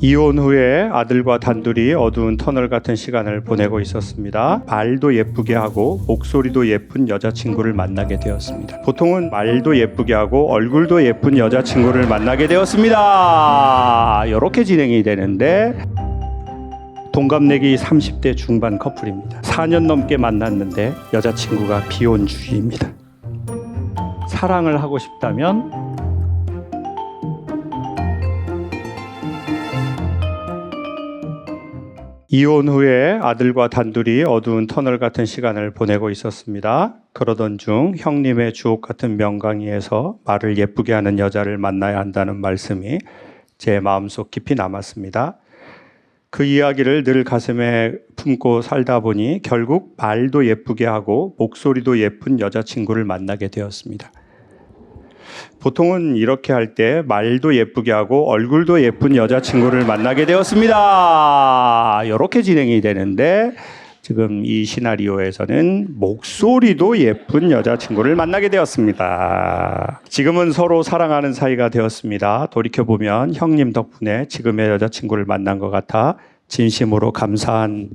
이혼 후에 아들과 단둘이 어두운 터널 같은 시간을 보내고 있었습니다. 말도 예쁘게 하고 목소리도 예쁜 여자친구를 만나게 되었습니다. 보통은 말도 예쁘게 하고 얼굴도 예쁜 여자친구를 만나게 되었습니다. 이렇게 진행이 되는데 동갑내기 30대 중반 커플입니다. 4년 넘게 만났는데 여자친구가 비혼주의입니다. 사랑을 하고 싶다면 이혼 후에 아들과 단둘이 어두운 터널 같은 시간을 보내고 있었습니다. 그러던 중 형님의 주옥 같은 명강의에서 말을 예쁘게 하는 여자를 만나야 한다는 말씀이 제 마음속 깊이 남았습니다. 그 이야기를 늘 가슴에 품고 살다 보니 결국 말도 예쁘게 하고 목소리도 예쁜 여자친구를 만나게 되었습니다. 보통은 이렇게 할 때 말도 예쁘게 하고 얼굴도 예쁜 여자친구를 만나게 되었습니다. 이렇게 진행이 되는데 지금 이 시나리오에서는 목소리도 예쁜 여자친구를 만나게 되었습니다. 지금은 서로 사랑하는 사이가 되었습니다. 돌이켜보면 형님 덕분에 지금의 여자친구를 만난 것 같아 진심으로 감사한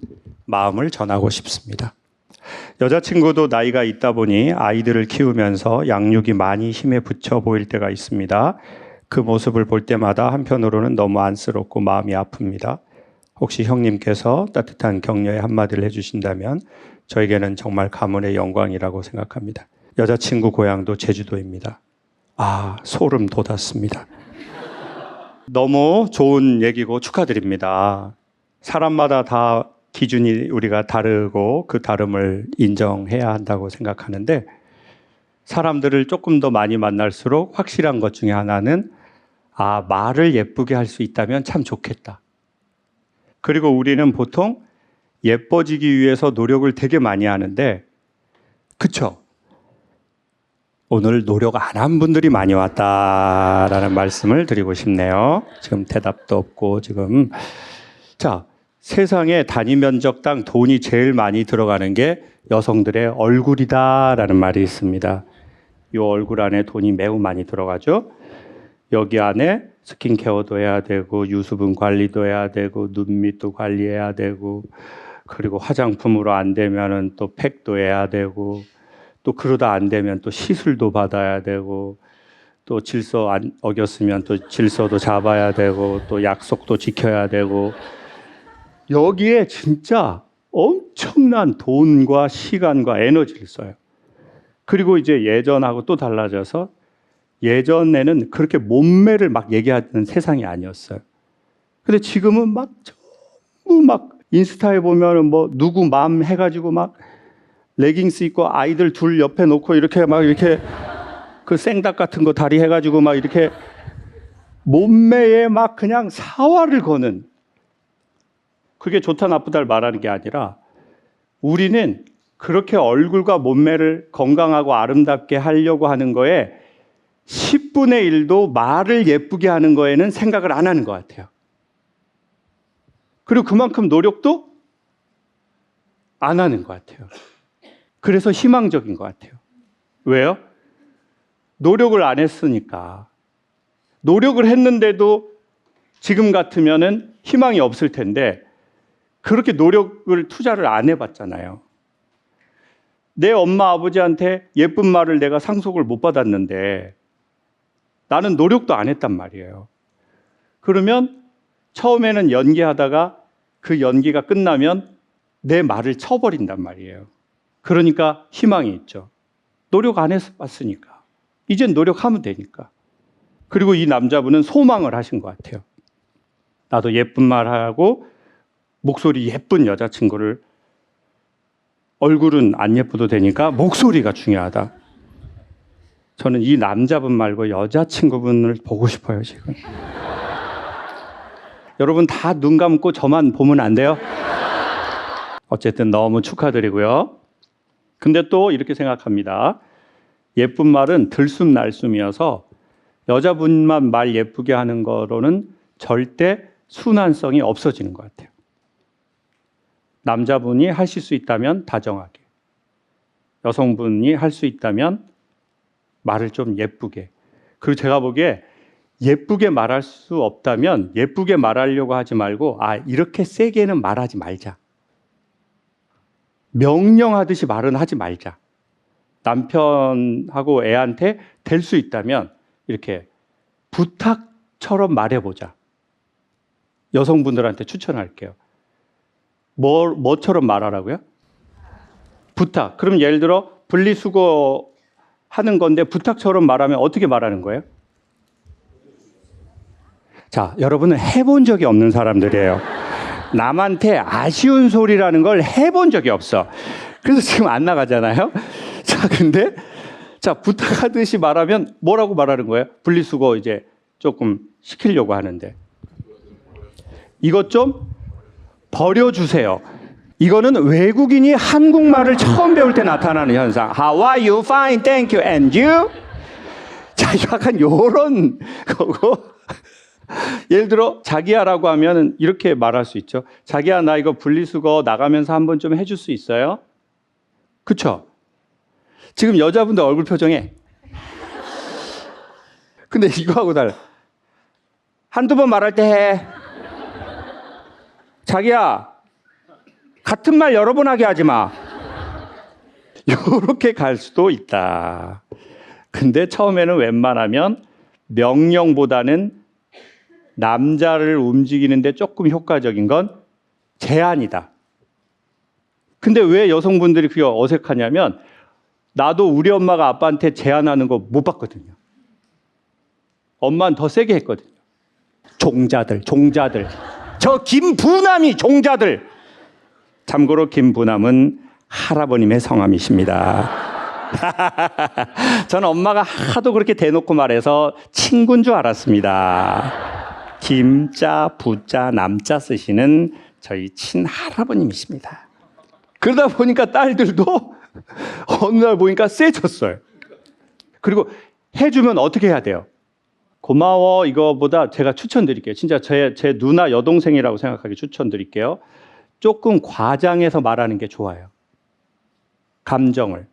마음을 전하고 싶습니다. 여자친구도 나이가 있다 보니 아이들을 키우면서 양육이 많이 힘에 부쳐 보일 때가 있습니다. 그 모습을 볼 때마다 한편으로는 너무 안쓰럽고 마음이 아픕니다. 혹시 형님께서 따뜻한 격려의 한마디를 해주신다면 저에게는 정말 가문의 영광이라고 생각합니다. 여자친구 고향도 제주도입니다. 소름 돋았습니다. 너무 좋은 얘기고 축하드립니다. 사람마다 다 기준이 우리가 다르고 그 다름을 인정해야 한다고 생각하는데 사람들을 조금 더 많이 만날수록 확실한 것 중에 하나는 말을 예쁘게 할 수 있다면 참 좋겠다. 그리고 우리는 보통 예뻐지기 위해서 노력을 되게 많이 하는데 그쵸? 오늘 노력 안 한 분들이 많이 왔다라는 말씀을 드리고 싶네요. 지금 대답도 없고 지금 세상에 단위 면적당 돈이 제일 많이 들어가는 게 여성들의 얼굴이다라는 말이 있습니다. 이 얼굴 안에 돈이 매우 많이 들어가죠. 여기 안에 스킨케어도 해야 되고 유수분 관리도 해야 되고 눈밑도 관리해야 되고 그리고 화장품으로 안 되면은 또 팩도 해야 되고 또 그러다 안 되면 또 시술도 받아야 되고 또 질서 안 어겼으면 또 질서도 잡아야 되고 또 약속도 지켜야 되고 여기에 진짜 엄청난 돈과 시간과 에너지를 써요. 그리고 이제 예전하고 또 달라져서 예전에는 그렇게 몸매를 막 얘기하는 세상이 아니었어요. 근데 지금은 전부 인스타에 보면은 누구 맘 해가지고 레깅스 입고 아이들 둘 옆에 놓고 이렇게 그 생닭 같은 거 다리 해가지고 이렇게 몸매에 그냥 사활을 거는 그게 좋다 나쁘다를 말하는 게 아니라 우리는 그렇게 얼굴과 몸매를 건강하고 아름답게 하려고 하는 거에 10분의 1도 말을 예쁘게 하는 거에는 생각을 안 하는 것 같아요. 그리고 그만큼 노력도 안 하는 것 같아요. 그래서 희망적인 것 같아요. 왜요? 노력을 안 했으니까. 노력을 했는데도 지금 같으면은 희망이 없을 텐데 그렇게 노력을 투자를 안 해봤잖아요. 내 엄마 아버지한테 예쁜 말을 내가 상속을 못 받았는데 나는 노력도 안 했단 말이에요. 그러면 처음에는 연기하다가 그 연기가 끝나면 내 말을 쳐버린단 말이에요. 그러니까 희망이 있죠. 노력 안 해봤으니까. 이젠 노력하면 되니까. 그리고 이 남자분은 소망을 하신 것 같아요. 나도 예쁜 말하고 목소리 예쁜 여자친구를 얼굴은 안 예뻐도 되니까 목소리가 중요하다. 저는 이 남자분 말고 여자친구분을 보고 싶어요 지금. 여러분 다 눈 감고 저만 보면 안 돼요? 어쨌든 너무 축하드리고요. 근데 또 이렇게 생각합니다. 예쁜 말은 들숨날숨이어서 여자분만 말 예쁘게 하는 거로는 절대 순환성이 없어지는 것 같아요. 남자분이 하실 수 있다면 다정하게, 여성분이 할 수 있다면 말을 좀 예쁘게. 그리고 제가 보기에 예쁘게 말할 수 없다면 예쁘게 말하려고 하지 말고 이렇게 세게는 말하지 말자. 명령하듯이 말은 하지 말자. 남편하고 애한테 될 수 있다면 이렇게 부탁처럼 말해보자. 여성분들한테 추천할게요. 뭐처럼 말하라고요? 부탁. 그럼 예를 들어 분리수거 하는 건데 부탁처럼 말하면 어떻게 말하는 거예요? 자, 여러분은 해본 적이 없는 사람들이에요. 남한테 아쉬운 소리라는 걸 해본 적이 없어. 그래서 지금 안 나가잖아요. 자, 근데 부탁하듯이 말하면 뭐라고 말하는 거예요? 분리수거 이제 조금 시키려고 하는데 이것 좀 버려주세요. 이거는 외국인이 한국말을 처음 배울 때 나타나는 현상. How are you? Fine, thank you. And you? 자, 약간 요런 거고. 예를 들어 자기야라고 하면 이렇게 말할 수 있죠. 자기야, 나 이거 분리수거 나가면서 한번 좀 해줄 수 있어요? 그쵸? 지금 여자분들 얼굴 표정에 근데 이거하고 달라. 한두 번 말할 때 해. 자기야, 같은 말 여러 번 하게 하지 마. 요렇게 갈 수도 있다. 근데 처음에는 웬만하면 명령보다는 남자를 움직이는데 조금 효과적인 건 제안이다. 근데 왜 여성분들이 그게 어색하냐면 나도 우리 엄마가 아빠한테 제안하는 거 못 봤거든요. 엄마는 더 세게 했거든요. 종자들. 저 김부남이 종자들. 참고로 김부남은 할아버님의 성함이십니다. 저는 엄마가 하도 그렇게 대놓고 말해서 친구인 줄 알았습니다. 김자, 부자, 남자 쓰시는 저희 친할아버님이십니다. 그러다 보니까 딸들도 어느 날 보니까 세졌어요. 그리고 해주면 어떻게 해야 돼요? 고마워 이거보다 제가 추천드릴게요. 진짜 제 누나 여동생이라고 생각하기 추천드릴게요. 조금 과장해서 말하는 게 좋아요. 감정을.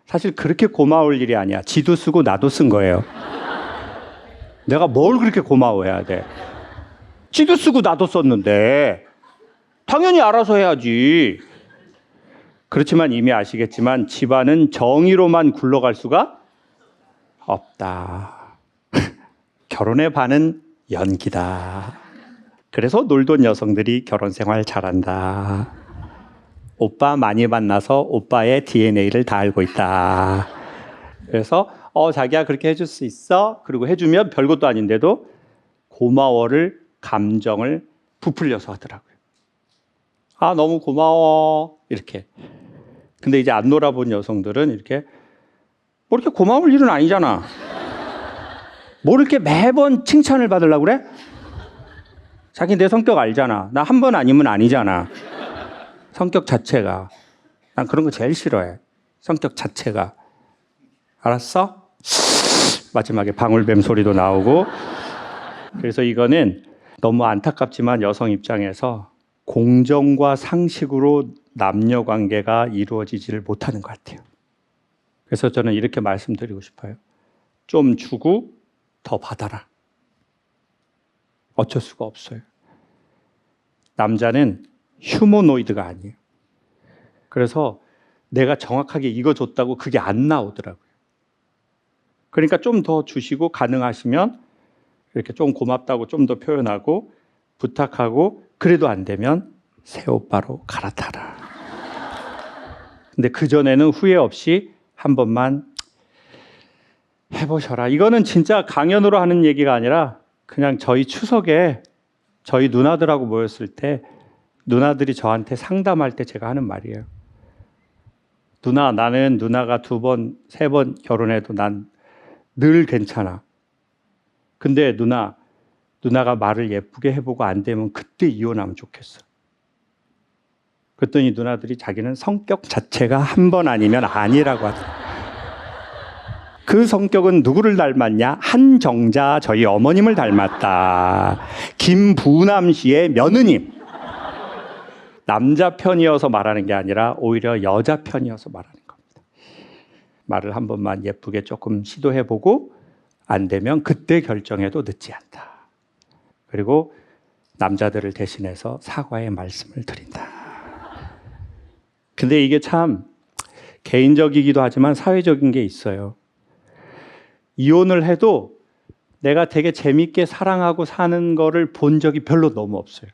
사실 그렇게 고마울 일이 아니야. 지도 쓰고 나도 쓴 거예요. 내가 뭘 그렇게 고마워해야 돼? 지도 쓰고 나도 썼는데 당연히 알아서 해야지. 그렇지만 이미 아시겠지만 집안은 정의로만 굴러갈 수가 없다. 결혼의 반은 연기다. 그래서 놀던 여성들이 결혼 생활 잘한다. 오빠 많이 만나서 오빠의 DNA를 다 알고 있다. 그래서 자기야 그렇게 해줄 수 있어? 그리고 해주면 별것도 아닌데도 고마워를 감정을 부풀려서 하더라고요. 너무 고마워 이렇게. 근데 이제 안 놀아본 여성들은 이렇게 뭐 이렇게 고마울 일은 아니잖아. 뭐 이렇게 매번 칭찬을 받으려고 그래? 자기 내 성격 알잖아. 나 한 번 아니면 아니잖아. 성격 자체가. 난 그런 거 제일 싫어해. 성격 자체가. 알았어? 마지막에 방울뱀 소리도 나오고. 그래서 이거는 너무 안타깝지만 여성 입장에서 공정과 상식으로 남녀 관계가 이루어지지를 못하는 것 같아요. 그래서 저는 이렇게 말씀드리고 싶어요. 좀 주고 더 받아라. 어쩔 수가 없어요. 남자는 휴머노이드가 아니에요. 그래서 내가 정확하게 이거 줬다고 그게 안 나오더라고요. 그러니까 좀 더 주시고 가능하시면 이렇게 좀 고맙다고 좀 더 표현하고 부탁하고 그래도 안 되면 새 오빠로 갈아타라. 근데 그전에는 후회 없이 한 번만 해보셔라. 이거는 진짜 강연으로 하는 얘기가 아니라 그냥 저희 추석에 저희 누나들하고 모였을 때 누나들이 저한테 상담할 때 제가 하는 말이에요. 누나, 나는 누나가 2번, 3번 결혼해도 난 늘 괜찮아. 근데 누나가 말을 예쁘게 해보고 안 되면 그때 이혼하면 좋겠어. 그랬더니 누나들이 자기는 성격 자체가 한 번 아니면 아니라고 하더라고요. 그 성격은 누구를 닮았냐? 한정자 저희 어머님을 닮았다. 김부남 씨의 며느님. 남자 편이어서 말하는 게 아니라 오히려 여자 편이어서 말하는 겁니다. 말을 한 번만 예쁘게 조금 시도해보고 안 되면 그때 결정해도 늦지 않다. 그리고 남자들을 대신해서 사과의 말씀을 드린다. 근데 이게 참 개인적이기도 하지만 사회적인 게 있어요. 이혼을 해도 내가 되게 재밌게 사랑하고 사는 거를 본 적이 별로 너무 없어요.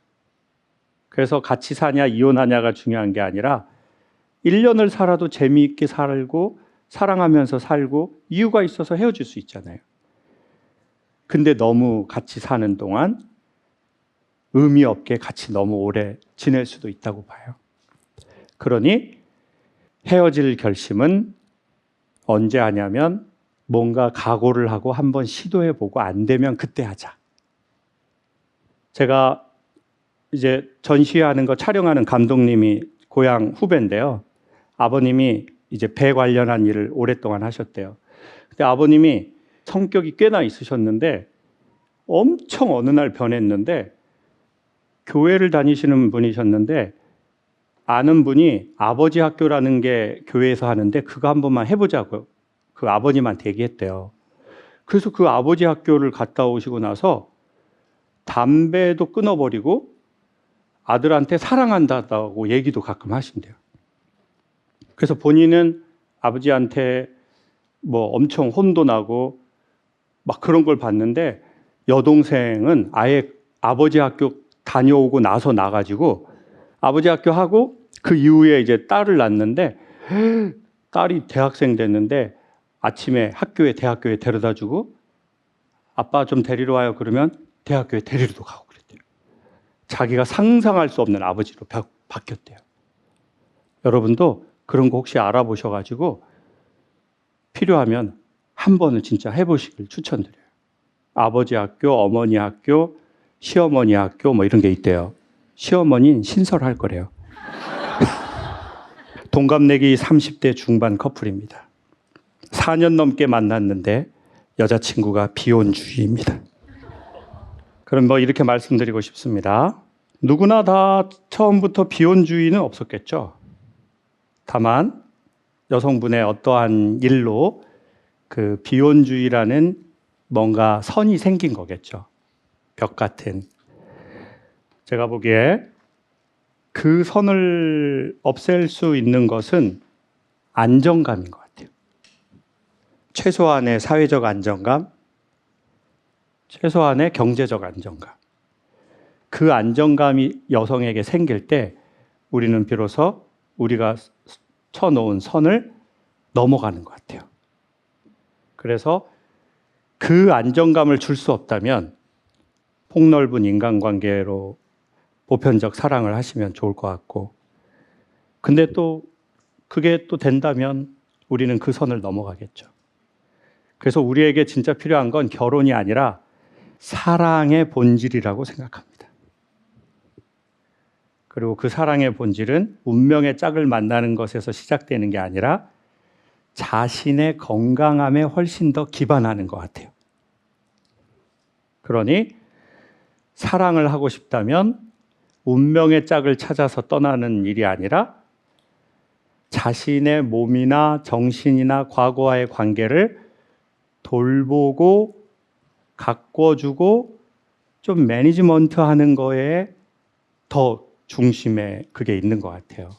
그래서 같이 사냐 이혼하냐가 중요한 게 아니라 1년을 살아도 재미있게 살고 사랑하면서 살고 이유가 있어서 헤어질 수 있잖아요. 근데 너무 같이 사는 동안 의미 없게 같이 너무 오래 지낼 수도 있다고 봐요. 그러니 헤어질 결심은 언제 하냐면 뭔가 각오를 하고 한번 시도해보고 안 되면 그때 하자. 제가 이제 전시회하는 거 촬영하는 감독님이 고향 후배인데요. 아버님이 이제 배 관련한 일을 오랫동안 하셨대요. 근데 아버님이 성격이 꽤나 있으셨는데 엄청 어느 날 변했는데 교회를 다니시는 분이셨는데 아는 분이 아버지 학교라는 게 교회에서 하는데 그거 한 번만 해보자고 그 아버님한테 얘기했대요. 그래서 그 아버지 학교를 갔다 오시고 나서 담배도 끊어버리고 아들한테 사랑한다고 얘기도 가끔 하신대요. 그래서 본인은 아버지한테 뭐 엄청 혼도 나고 막 그런 걸 봤는데 여동생은 아예 아버지 학교 다녀오고 나서 나가지고 아버지 학교 하고 그 이후에 이제 딸을 낳았는데 딸이 대학생 됐는데 아침에 대학교에 데려다 주고 아빠 좀 데리러 와요 그러면 대학교에 데리러도 가고 그랬대요. 자기가 상상할 수 없는 아버지로 바뀌었대요. 여러분도 그런 거 혹시 알아보셔가지고 필요하면 한 번은 진짜 해보시길 추천드려요. 아버지 학교, 어머니 학교, 시어머니 학교 뭐 이런 게 있대요. 시어머니는 신설할 거래요. 동갑내기 30대 중반 커플입니다. 4년 넘게 만났는데 여자친구가 비혼주의입니다. 그럼 뭐 이렇게 말씀드리고 싶습니다. 누구나 다 처음부터 비혼주의는 없었겠죠. 다만 여성분의 어떠한 일로 그 비혼주의라는 뭔가 선이 생긴 거겠죠. 벽 같은. 제가 보기에 그 선을 없앨 수 있는 것은 안정감인 것 같아요. 최소한의 사회적 안정감, 최소한의 경제적 안정감. 그 안정감이 여성에게 생길 때 우리는 비로소 우리가 쳐놓은 선을 넘어가는 것 같아요. 그래서 그 안정감을 줄 수 없다면 폭넓은 인간관계로 보편적 사랑을 하시면 좋을 것 같고, 근데 또 그게 또 된다면 우리는 그 선을 넘어가겠죠. 그래서 우리에게 진짜 필요한 건 결혼이 아니라 사랑의 본질이라고 생각합니다. 그리고 그 사랑의 본질은 운명의 짝을 만나는 것에서 시작되는 게 아니라 자신의 건강함에 훨씬 더 기반하는 것 같아요. 그러니 사랑을 하고 싶다면 운명의 짝을 찾아서 떠나는 일이 아니라 자신의 몸이나 정신이나 과거와의 관계를 돌보고 가꿔주고 좀 매니지먼트 하는 거에 더 중심에 그게 있는 것 같아요.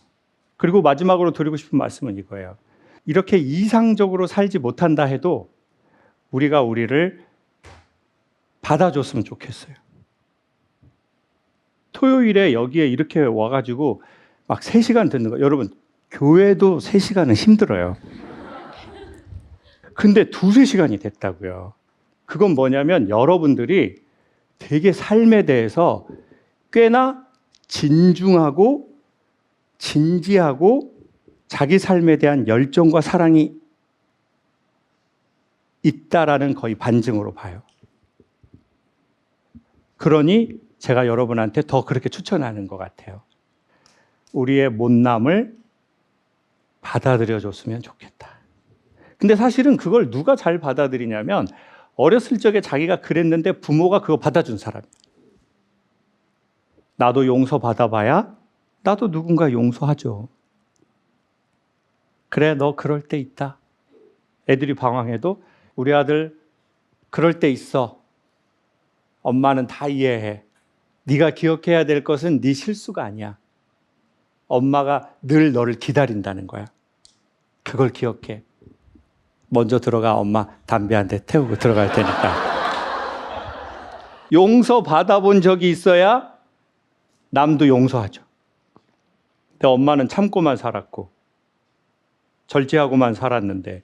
그리고 마지막으로 드리고 싶은 말씀은 이거예요. 이렇게 이상적으로 살지 못한다 해도 우리가 우리를 받아줬으면 좋겠어요. 토요일에 여기에 이렇게 와가지고 막 3시간 듣는 거. 여러분, 교회도 3시간은 힘들어요. 근데 2-3시간이 됐다고요. 그건 뭐냐면 여러분들이 되게 삶에 대해서 꽤나 진중하고 진지하고 자기 삶에 대한 열정과 사랑이 있다라는 거의 반증으로 봐요. 그러니 제가 여러분한테 더 그렇게 추천하는 것 같아요. 우리의 못남을 받아들여 줬으면 좋겠다. 근데 사실은 그걸 누가 잘 받아들이냐면 어렸을 적에 자기가 그랬는데 부모가 그거 받아준 사람이에요. 나도 용서받아봐야 나도 누군가 용서하죠. 그래, 너 그럴 때 있다. 애들이 방황해도 우리 아들 그럴 때 있어. 엄마는 다 이해해. 네가 기억해야 될 것은 네 실수가 아니야. 엄마가 늘 너를 기다린다는 거야. 그걸 기억해. 먼저 들어가. 엄마 담배 한 대 태우고 들어갈 테니까. 용서 받아본 적이 있어야 남도 용서하죠. 근데 엄마는 참고만 살았고 절제하고만 살았는데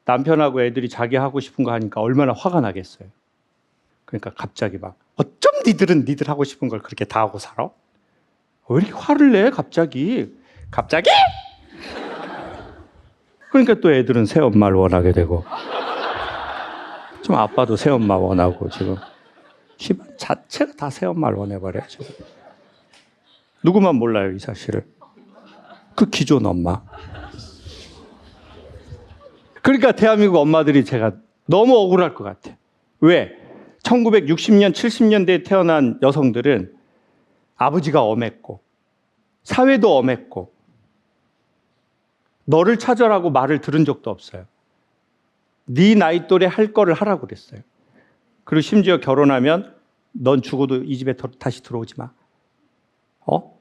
남편하고 애들이 자기 하고 싶은 거 하니까 얼마나 화가 나겠어요. 그러니까 갑자기 막 어쩜 니들은 니들 하고 싶은 걸 그렇게 다 하고 살아? 왜 이렇게 화를 내 갑자기? 그러니까 또 애들은 새엄마를 원하게 되고 좀 아빠도 새엄마 원하고 지금 집안 자체가 다 새엄마를 원해버려요. 지금. 누구만 몰라요 이 사실을. 그 기존 엄마. 그러니까 대한민국 엄마들이 제가 너무 억울할 것 같아. 왜? 1960년, 70년대에 태어난 여성들은 아버지가 엄했고 사회도 엄했고 너를 찾아라고 말을 들은 적도 없어요. 네 나이 또래 할 거를 하라고 그랬어요. 그리고 심지어 결혼하면 넌 죽어도 이 집에 다시 들어오지 마.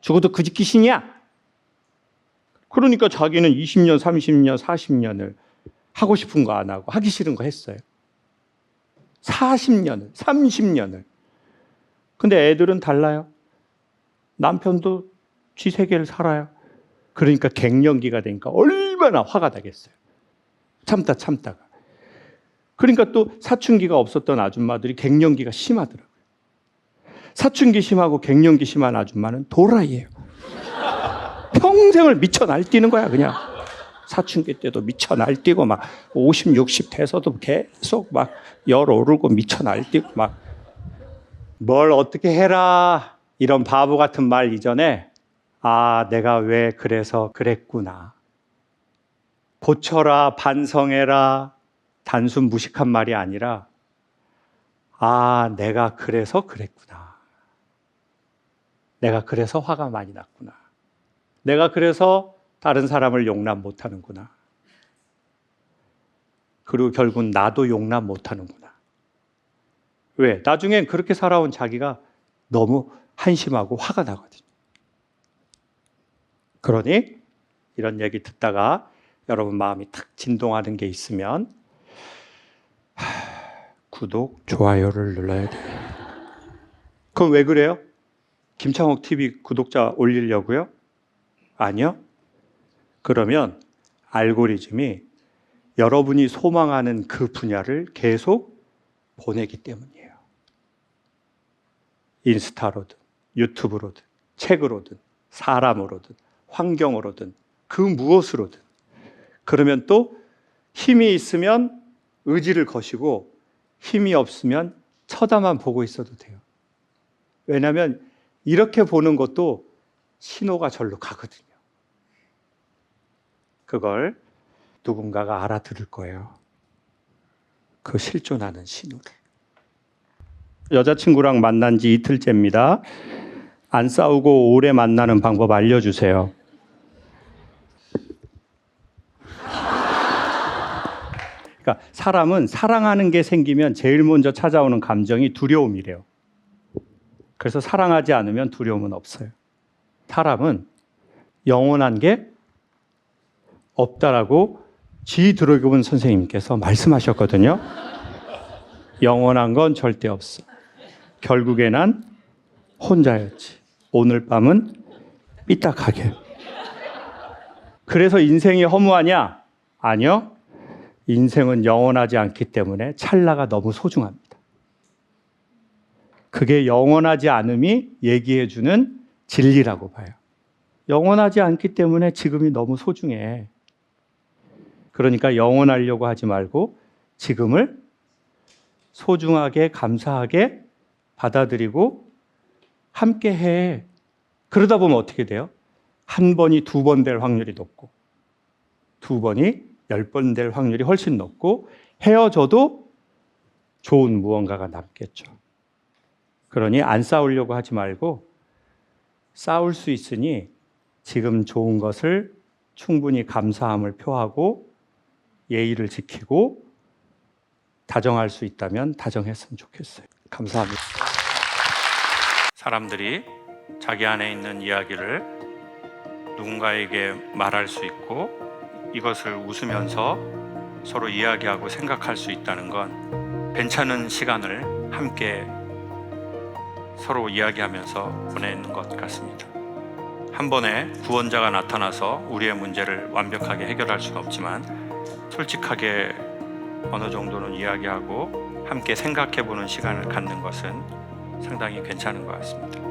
죽어도 그 집 귀신이야. 그러니까 자기는 20년, 30년, 40년을 하고 싶은 거 안 하고 하기 싫은 거 했어요. 40년을, 30년을. 근데 애들은 달라요. 남편도 쥐 세계를 살아요. 그러니까 갱년기가 되니까 얼마나 화가 나겠어요. 참다가. 그러니까 또 사춘기가 없었던 아줌마들이 갱년기가 심하더라고요. 사춘기 심하고 갱년기 심한 아줌마는 도라이예요. 평생을 미쳐 날뛰는 거야 그냥. 사춘기 때도 미쳐 날뛰고 막 50, 60 돼서도 계속 막 열 오르고 미쳐 날뛰고 막 뭘 어떻게 해라 이런 바보 같은 말 이전에 아 내가 왜 그래서 그랬구나. 고쳐라 반성해라 단순 무식한 말이 아니라 아 내가 그래서 그랬구나. 내가 그래서 화가 많이 났구나. 내가 그래서 다른 사람을 용납 못하는구나. 그리고 결국 나도 용납 못하는구나. 왜? 나중엔 그렇게 살아온 자기가 너무 한심하고 화가 나거든요. 그러니 이런 얘기 듣다가 여러분 마음이 탁 진동하는 게 있으면 구독, 좋아요를 눌러야 돼요. 그럼 왜 그래요? 김창옥 TV 구독자 올리려고요? 아니요. 그러면 알고리즘이 여러분이 소망하는 그 분야를 계속 보내기 때문이에요. 인스타로든 유튜브로든 책으로든 사람으로든 환경으로든 그 무엇으로든. 그러면 또 힘이 있으면 의지를 거시고 힘이 없으면 쳐다만 보고 있어도 돼요. 왜냐하면 이렇게 보는 것도 신호가 절로 가거든요. 그걸 누군가가 알아들을 거예요. 그 실존하는 신호를. 여자친구랑 만난 지 이틀째입니다. 안 싸우고 오래 만나는 방법 알려주세요. 그러니까 사람은 사랑하는 게 생기면 제일 먼저 찾아오는 감정이 두려움이래요. 그래서 사랑하지 않으면 두려움은 없어요. 사람은 영원한 게 없다라고 지드래곤 선생님께서 말씀하셨거든요. 영원한 건 절대 없어. 결국에 난 혼자였지. 오늘 밤은 삐딱하게. 그래서 인생이 허무하냐? 아니요. 인생은 영원하지 않기 때문에 찰나가 너무 소중합니다. 그게 영원하지 않음이 얘기해주는 진리라고 봐요. 영원하지 않기 때문에 지금이 너무 소중해. 그러니까 영원하려고 하지 말고 지금을 소중하게 감사하게 받아들이고 함께 해. 그러다 보면 어떻게 돼요? 한 번이 두 번 될 확률이 높고 두 번이 10번 될 확률이 훨씬 높고 헤어져도 좋은 무언가가 남겠죠. 그러니 안 싸우려고 하지 말고 싸울 수 있으니 지금 좋은 것을 충분히 감사함을 표하고 예의를 지키고 다정할 수 있다면 다정했으면 좋겠어요. 감사합니다. 사람들이 자기 안에 있는 이야기를 누군가에게 말할 수 있고 이것을 웃으면서 서로 이야기하고 생각할 수 있다는 건 괜찮은 시간을 함께 서로 이야기하면서 보내는 것 같습니다. 한 번에 구원자가 나타나서 우리의 문제를 완벽하게 해결할 수는 없지만 솔직하게 어느 정도는 이야기하고 함께 생각해 보는 시간을 갖는 것은 상당히 괜찮은 것 같습니다.